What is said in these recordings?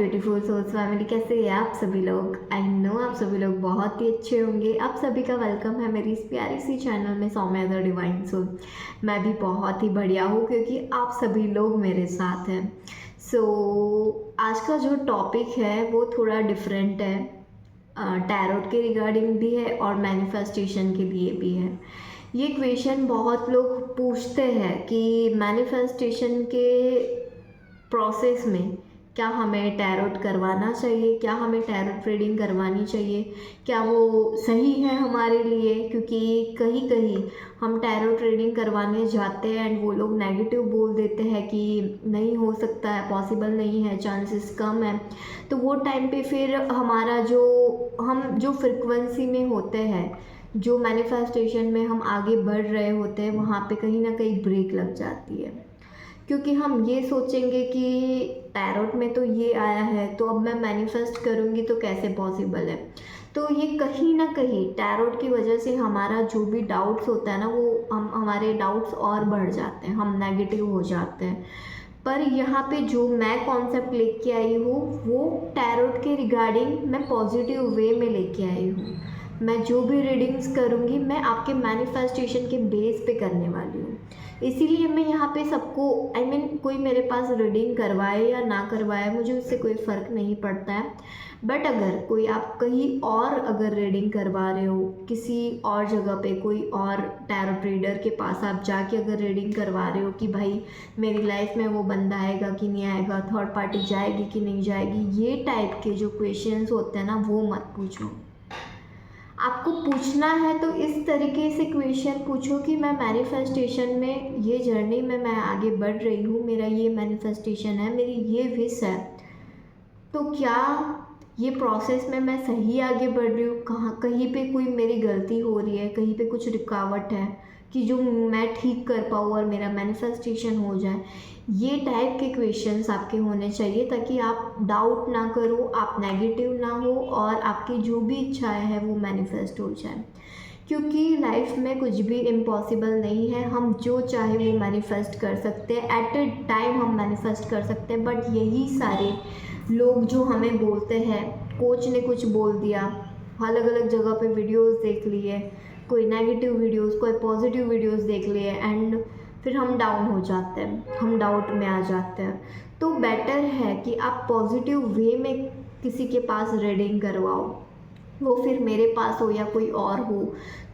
Beautiful souls family, कैसे हैं आप सभी लोग। आई नो आप सभी लोग बहुत ही अच्छे होंगे। आप सभी का वेलकम है मेरी इस प्यारी सी चैनल में सौम्या द डिवाइन सोल। मैं भी बहुत ही बढ़िया हूँ क्योंकि आप सभी लोग मेरे साथ हैं। आज का जो टॉपिक है वो थोड़ा डिफरेंट है, टैरोट के रिगार्डिंग भी है और मैनिफेस्टेशन के लिए भी है। ये क्वेश्चन बहुत लोग पूछते हैं कि मैनिफेस्टेशन के प्रोसेस में क्या हमें टैरोट करवाना चाहिए, क्या हमें टैरोट रीडिंग करवानी चाहिए, क्या वो सही है हमारे लिए। क्योंकि कहीं कहीं हम टैरोट रीडिंग करवाने जाते हैं एंड वो लोग नेगेटिव बोल देते हैं कि नहीं हो सकता है, पॉसिबल नहीं है, चांसेस कम है। तो वो टाइम पे फिर हमारा हम जो फ्रिक्वेंसी में होते हैं, जो मैनिफेस्टेशन में हम आगे बढ़ रहे होते हैं, वहाँ पे कहीं ना कहीं ब्रेक लग जाती है। क्योंकि हम ये सोचेंगे कि टैरोट में तो ये आया है तो अब मैं मैनिफेस्ट करूँगी तो कैसे पॉसिबल है। तो ये कहीं ना कहीं टैरोट की वजह से हमारा जो भी डाउट्स होता है ना, वो हमारे डाउट्स और बढ़ जाते हैं, हम नेगेटिव हो जाते हैं। पर यहाँ पे जो मैं कॉन्सेप्ट लेके आई हूँ वो टैरोट के रिगार्डिंग मैं पॉजिटिव वे में लेके आई हूँ। मैं जो भी रीडिंग्स करूँगी मैं आपके मैनिफेस्टेशन के बेस पे करने वाली हूँ। इसीलिए मैं यहाँ पे सबको कोई मेरे पास रीडिंग करवाए या ना करवाए मुझे उससे कोई फ़र्क नहीं पड़ता है। बट अगर कोई आप कहीं और अगर रीडिंग करवा रहे हो, किसी और जगह पे कोई और टैरोट रीडर के पास आप जाके अगर रीडिंग करवा रहे हो कि भाई मेरी लाइफ में वो बंदा आएगा कि नहीं आएगा, थर्ड पार्टी जाएगी कि नहीं जाएगी, ये टाइप के जो क्वेश्चंस होते हैं ना, वो मत पूछो। आपको पूछना है तो इस तरीके से क्वेश्चन पूछो कि मैं मैनिफेस्टेशन में ये जर्नी में मैं आगे बढ़ रही हूँ, मेरा ये मैनिफेस्टेशन है, मेरी ये विश है, तो क्या ये प्रोसेस में मैं सही आगे बढ़ रही हूँ, कहाँ कहीं पे कोई मेरी गलती हो रही है, कहीं पे कुछ रुकावट है कि जो मैं ठीक कर पाऊँ और मेरा मैनिफेस्टेशन हो जाए। ये टाइप के क्वेश्चंस आपके होने चाहिए ताकि आप डाउट ना करो, आप नेगेटिव ना हो और आपकी जो भी इच्छाएं हैं वो मैनिफेस्ट हो जाए। क्योंकि लाइफ में कुछ भी इम्पॉसिबल नहीं है, हम जो चाहे वो मैनिफेस्ट कर सकते हैं, एट ए टाइम हम मैनिफेस्ट कर सकते हैं। बट यही सारे लोग जो हमें बोलते हैं, कोच ने कुछ बोल दिया, अलग अलग जगह पे वीडियोस देख लिए, कोई नेगेटिव वीडियोस, कोई पॉजिटिव वीडियोस देख लिए एंड फिर हम डाउन हो जाते हैं, हम डाउट में आ जाते हैं। तो बेटर है कि आप पॉजिटिव वे में किसी के पास रीडिंग करवाओ, वो फिर मेरे पास हो या कोई और हो।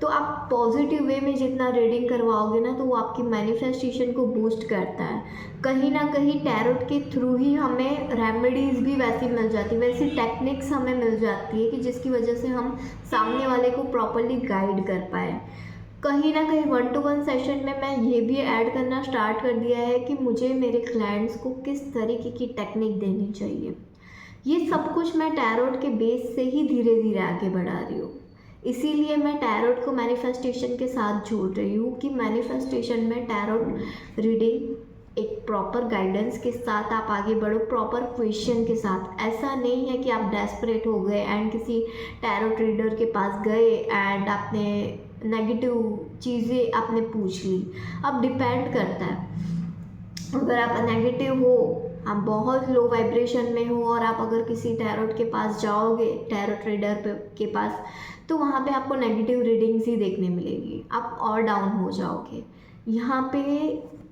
तो आप पॉजिटिव वे में जितना रीडिंग करवाओगे ना, तो वो आपकी मैनिफेस्टेशन को बूस्ट करता है। कहीं ना कहीं टैरोट के थ्रू ही हमें रेमेडीज़ भी वैसी मिल जाती है, वैसी टेक्निक्स हमें मिल जाती है कि जिसकी वजह से हम सामने वाले को प्रॉपरली गाइड कर पाए। कहीं ना कहीं 1-to-1 सेशन में मैं ये भी ऐड करना स्टार्ट कर दिया है कि मुझे मेरे क्लाइंट्स को किस तरीके की टेक्निक देनी चाहिए। ये सब कुछ मैं टैरोट के बेस से ही धीरे धीरे आगे बढ़ा रही हूँ। इसीलिए मैं टैरोट को मैनिफेस्टेशन के साथ जोड़ रही हूँ कि मैनिफेस्टेशन में टैरोट रीडिंग एक प्रॉपर गाइडेंस के साथ आप आगे बढ़ो, प्रॉपर क्वेश्चन के साथ। ऐसा नहीं है कि आप डेस्परेट हो गए एंड किसी टैरोट रीडर के पास गए एंड आपने नेगेटिव चीज़ें आपने पूछ ली। अब डिपेंड करता है, अगर आप नेगेटिव हो, आप बहुत लो वाइब्रेशन में हो और आप अगर किसी टैरोट के पास जाओगे, टैरोट रीडर के पास, तो वहाँ पे आपको नेगेटिव रीडिंग्स ही देखने मिलेगी, आप और डाउन हो जाओगे। यहाँ पे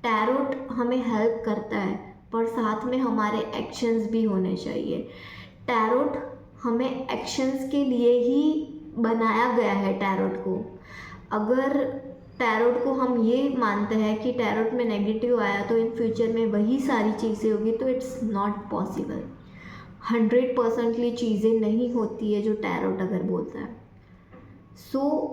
टैरोट हमें हेल्प करता है पर साथ में हमारे एक्शंस भी होने चाहिए। टैरोट हमें एक्शंस के लिए ही बनाया गया है टैरोट को। अगर टैरोट को हम ये मानते हैं कि टैरोट में नेगेटिव आया तो इन फ्यूचर में वही सारी चीज़ें होगी, तो इट्स नॉट पॉसिबल। 100%ली चीज़ें नहीं होती है जो टैरोट अगर बोलता है।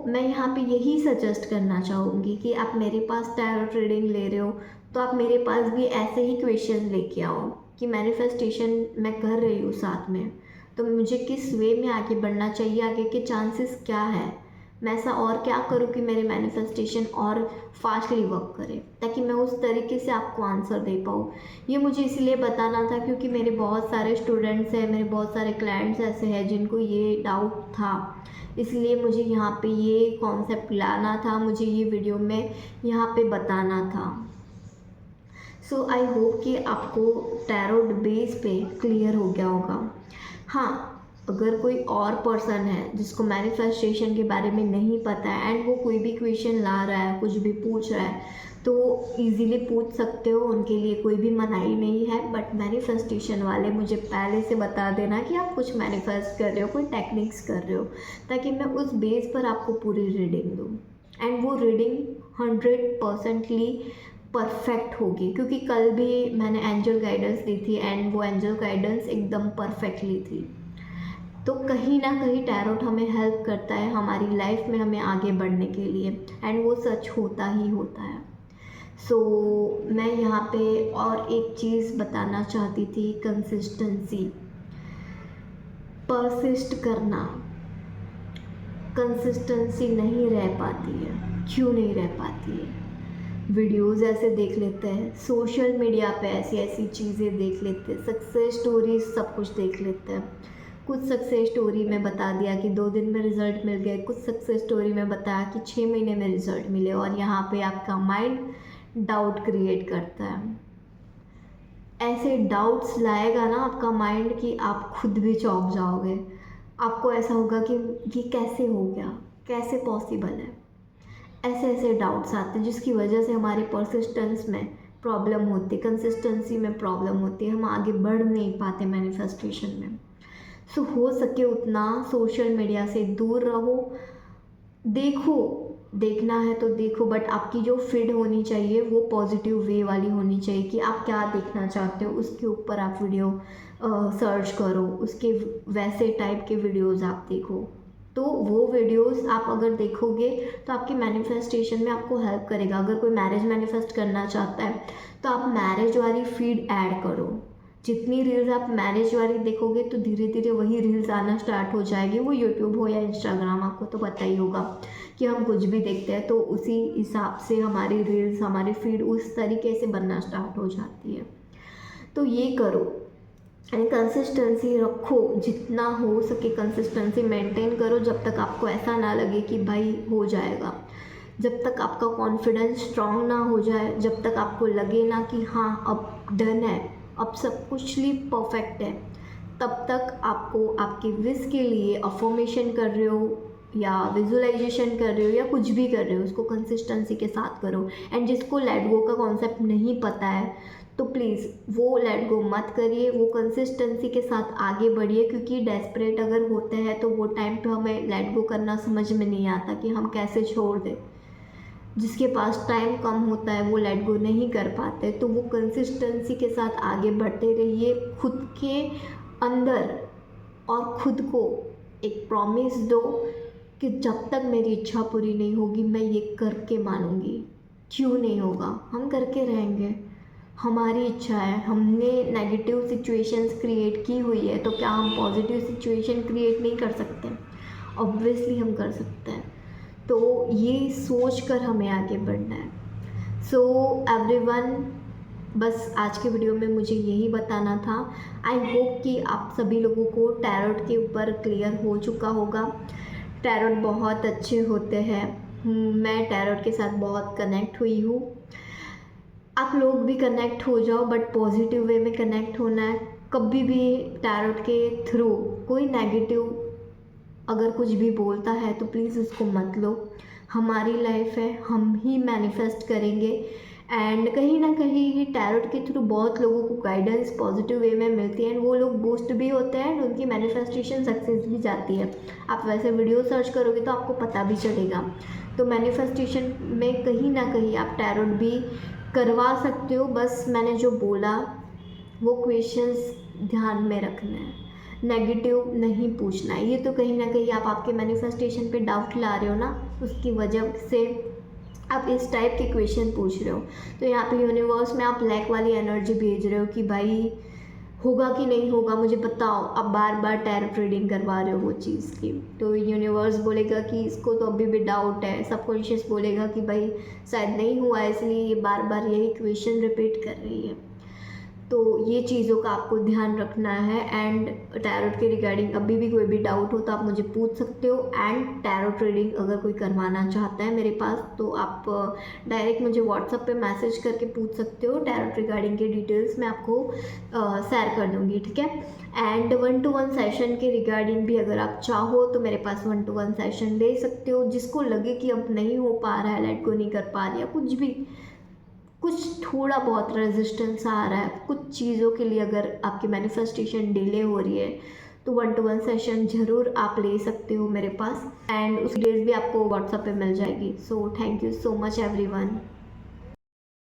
मैं यहाँ पे यही सजेस्ट करना चाहूँगी कि आप मेरे पास टैरोट रीडिंग ले रहे हो तो आप मेरे पास भी ऐसे ही क्वेश्चन लेके आओ कि मैनिफेस्टेशन मैं कर रही हूँ साथ में, तो मुझे किस वे में आगे बढ़ना चाहिए, आगे के चांसेस क्या है, मैं ऐसा और क्या करूँ कि मेरे मैनिफेस्टेशन और फास्टली वर्क करे, ताकि मैं उस तरीके से आपको आंसर दे पाऊँ। ये मुझे इसलिए बताना था क्योंकि मेरे बहुत सारे स्टूडेंट्स हैं, मेरे बहुत सारे क्लाइंट्स ऐसे हैं जिनको ये डाउट था, इसलिए मुझे यहाँ पे ये कॉन्सेप्ट लाना था, मुझे ये वीडियो में यहाँ पे बताना था। सो आई होप कि आपको टैरोट बेस पे क्लियर हो गया होगा। हाँ, अगर कोई और पर्सन है जिसको मैनिफेस्टेशन के बारे में नहीं पता है एंड वो कोई भी क्वेश्चन ला रहा है, कुछ भी पूछ रहा है, तो इजीली पूछ सकते हो, उनके लिए कोई भी मनाही नहीं है। बट मैनिफेस्टेशन वाले मुझे पहले से बता देना कि आप कुछ मैनिफेस्ट कर रहे हो, कोई टेक्निक्स कर रहे हो, ताकि मैं उस बेस पर आपको पूरी रीडिंग दूँ एंड वो रीडिंग 100%ली परफेक्ट होगी। क्योंकि कल भी मैंने एंजल गाइडेंस दी थी एंड वो एंजल गाइडेंस एकदम परफेक्टली थी। तो कहीं ना कहीं टैरोट हमें हेल्प करता है हमारी लाइफ में हमें आगे बढ़ने के लिए, एंड वो सच होता ही होता है। सो मैं यहाँ पे और एक चीज़ बताना चाहती थी, कंसिस्टेंसी, परसिस्ट करना। कंसिस्टेंसी नहीं रह पाती है। क्यों नहीं रह पाती है? वीडियोस ऐसे देख लेते हैं, सोशल मीडिया पे ऐसी ऐसी चीज़ें देख लेते हैं, सक्सेस स्टोरीज सब कुछ देख लेते हैं। कुछ सक्सेस स्टोरी में बता दिया कि 2 दिन में रिज़ल्ट मिल गए, कुछ सक्सेस स्टोरी में बताया कि 6 महीने में रिज़ल्ट मिले, और यहाँ पे आपका माइंड डाउट क्रिएट करता है। ऐसे डाउट्स लाएगा ना आपका माइंड कि आप खुद भी चौंक जाओगे। आपको ऐसा होगा कि ये कैसे हो गया, कैसे पॉसिबल है। ऐसे ऐसे डाउट्स आते हैं जिसकी वजह से हमारे परसिस्टेंस में प्रॉब्लम होती है, कंसिस्टेंसी में प्रॉब्लम होती है, हम आगे बढ़ नहीं पाते मैनिफेस्टेशन में। सो हो सके उतना सोशल मीडिया से दूर रहो। देखो, देखना है तो देखो, बट आपकी जो फीड होनी चाहिए वो पॉजिटिव वे वाली होनी चाहिए कि आप क्या देखना चाहते हो उसके ऊपर आप वीडियो सर्च करो, उसके वैसे टाइप के वीडियोस आप देखो। तो वो वीडियोस आप अगर देखोगे तो आपके मैनिफेस्टेशन में आपको हेल्प करेगा। अगर कोई मैरिज मैनिफेस्ट करना चाहता है तो आप मैरिज वाली फीड ऐड करो। जितनी रील्स आप मैरिज वाली देखोगे तो धीरे धीरे वही रील्स आना स्टार्ट हो जाएगी। वो यूट्यूब हो या इंस्टाग्राम, आपको तो पता ही होगा कि हम कुछ भी देखते हैं तो उसी हिसाब से हमारी रील्स, हमारी फीड उस तरीके से बनना स्टार्ट हो जाती है। तो ये करो एंड कंसिस्टेंसी रखो, जितना हो सके कंसिस्टेंसी मेंटेन करो, जब तक आपको ऐसा ना लगे कि भाई हो जाएगा। जब तक आपका कॉन्फिडेंस स्ट्रांग ना हो जाए, जब तक आपको लगे ना कि हाँ अब डन है, अब सब कुछ लिए परफेक्ट है, तब तक आपको आपके विश के लिए अफर्मेशन कर रहे हो या विजुअलाइजेशन कर रहे हो या कुछ भी कर रहे हो, उसको कंसिस्टेंसी के साथ करो। एंड जिसको लेट गो का कॉन्सेप्ट नहीं पता है तो प्लीज़ वो लेट गो मत करिए, वो कंसिस्टेंसी के साथ आगे बढ़िए। क्योंकि डेस्परेट अगर होते हैं तो वो टाइम पे हमें लेट गो करना समझ में नहीं आता कि हम कैसे छोड़ दें। जिसके पास टाइम कम होता है वो लेट गो नहीं कर पाते। तो वो कंसिस्टेंसी के साथ आगे बढ़ते रहिए, खुद के अंदर और खुद को एक प्रॉमिस दो कि जब तक मेरी इच्छा पूरी नहीं होगी मैं ये करके मानूंगी। क्यों नहीं होगा, हम करके रहेंगे। हमारी इच्छा है, हमने नेगेटिव सिचुएशंस क्रिएट की हुई है तो क्या हम पॉजिटिव सिचुएशन क्रिएट नहीं कर सकते? ऑब्वियसली हम कर सकते हैं। तो ये सोच कर हमें आगे बढ़ना है। सो एवरीवन, बस आज के वीडियो में मुझे यही बताना था। आई होप कि आप सभी लोगों को टैरोट के ऊपर क्लियर हो चुका होगा। टैरोट बहुत अच्छे होते हैं, मैं टैरोट के साथ बहुत कनेक्ट हुई हूँ। आप लोग भी कनेक्ट हो जाओ, बट पॉजिटिव वे में कनेक्ट होना है। कभी भी टैरोट के थ्रू कोई नेगेटिव अगर कुछ भी बोलता है तो प्लीज़ उसको मत लो। हमारी लाइफ है, हम ही मैनिफेस्ट करेंगे। एंड कहीं ना कहीं टैरोट के थ्रू बहुत लोगों को गाइडेंस पॉजिटिव वे में मिलती है एंड वो लोग बूस्ट भी होते हैं एंड उनकी मैनिफेस्टेशन सक्सेस भी जाती है। आप वैसे वीडियो सर्च करोगे तो आपको पता भी चलेगा। तो मैनिफेस्टेशन में कहीं ना कहीं आप टैरोट भी करवा सकते हो। बस मैंने जो बोला वो क्वेश्चंस ध्यान में रखना है, नेगेटिव नहीं पूछना है। ये तो कहीं ना कहीं आप आपके मैनिफेस्टेशन पे डाउट ला रहे हो ना, उसकी वजह से आप इस टाइप के क्वेश्चन पूछ रहे हो। तो यहाँ पे यूनिवर्स में आप लैक वाली एनर्जी भेज रहे हो कि भाई होगा कि नहीं होगा मुझे बताओ। अब बार बार टैरोट रीडिंग करवा रहे हो वो चीज़ की, तो यूनिवर्स बोलेगा कि इसको तो अभी भी डाउट है। सबकॉन्शियस बोलेगा कि भाई शायद नहीं हुआ, इसलिए ये बार बार यही क्वेश्चन रिपीट कर रही है। तो ये चीज़ों का आपको ध्यान रखना है। एंड टैरोट के रिगार्डिंग अभी भी कोई भी डाउट हो तो आप मुझे पूछ सकते हो। एंड टैरोट रीडिंग अगर कोई करवाना चाहता है मेरे पास तो आप डायरेक्ट मुझे व्हाट्सएप पे मैसेज करके पूछ सकते हो। टैरोट रिगार्डिंग के डिटेल्स मैं आपको शेयर कर दूँगी, ठीक है। एंड 1-to-1 सेशन के रिगार्डिंग भी अगर आप चाहो तो मेरे पास 1-to-1 सेशन ले सकते हो। जिसको लगे कि अब नहीं हो पा रहा है, लेट गो नहीं कर पा रही है, कुछ थोड़ा बहुत रेजिस्टेंस आ रहा है, कुछ चीज़ों के लिए अगर आपकी मैनिफेस्टेशन डिले हो रही है तो 1-to-1 सेशन ज़रूर आप ले सकते हो मेरे पास। एंड उस डेट भी आपको व्हाट्सएप पे मिल जाएगी। So thank you so much everyone.